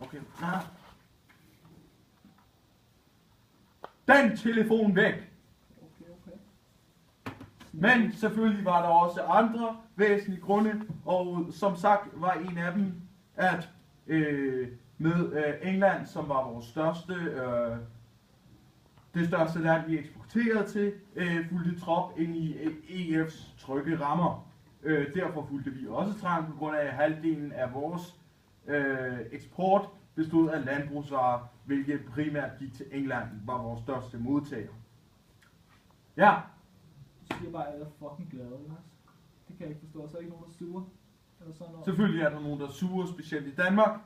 Okay. Nej. Den telefon væk. Okay. Men selvfølgelig var der også andre væsentlige grunde, og som sagt var en af dem, at med England, som var vores største, det største land, vi eksporterede til, fulgte trop ind i EF's trygge rammer. Derfor fulgte vi også trang på grund af, at halvdelen af vores eksport bestod af landbrugsvarer, hvilket primært gik til England, var vores største modtager. Ja. Du siger bare, at jeg er fucking glad, Jonas. Det kan jeg ikke forstå. Så er der ikke nogen, der suger? Eller sådan noget? Selvfølgelig er der nogen, der suger, specielt i Danmark.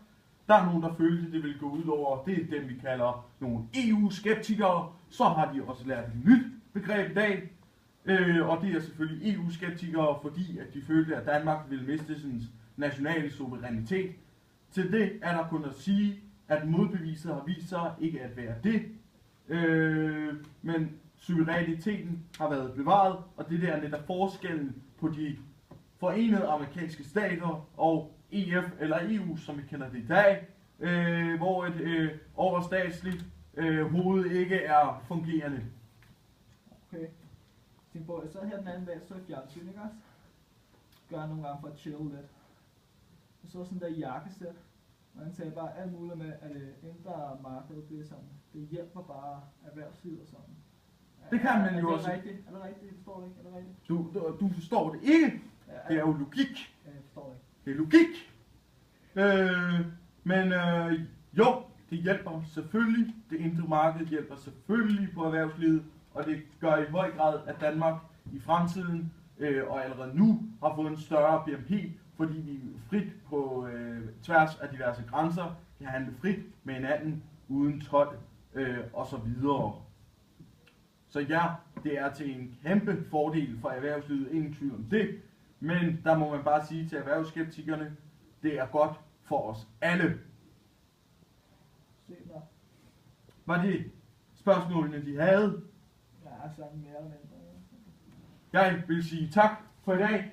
Der er nogen, der følte, det ville gå ud over. Det er dem, vi kalder nogle EU-skeptikere. Så har de også lært et nyt begreb i dag. Og det er selvfølgelig EU-skeptikere, fordi at de følte, at Danmark ville miste sin nationale suverænitet. Til det er der kun at sige, at modbeviset har vist sig ikke at være det. Men suveræniteten har været bevaret, og det der er netop forskellen på de forenede amerikanske stater og EF eller EU, som vi kender det i dag, hvor et overstatsligt hoved ikke er fungerende. Okay. Simbo, jeg sad her den anden dag, så i fjernsyn, ikke også? Gør jeg nogle gange for at chill lidt. Jeg så sådan der jakkesæt, og han sagde bare alt muligt med, at det indre marked, det er sådan, det hjælper bare erhvervslivet og sådan. Det kan man jo også. Er det rigtigt? Jeg forstår det ikke. Er det rigtigt? Du forstår det ikke. Ja, Det er jo logik. jeg forstår det ikke. Det er logik. Men jo, det hjælper selvfølgelig. Det indre marked hjælper selvfølgelig på erhvervslivet, og det gør i høj grad, at Danmark i fremtiden og allerede nu har fået en større BNP, fordi vi frit på tværs af diverse grænser kan handle frit med hinanden uden told og så videre. Så ja, det er til en kæmpe fordel for erhvervslivet, ingen tvivl om det. Men der må man bare sige til erhvervsskeptikerne, det er godt for os alle. Se mig. Var det spørgsmålene, de havde? Ja, sådan mere eller mindre. Jeg vil sige tak for i dag.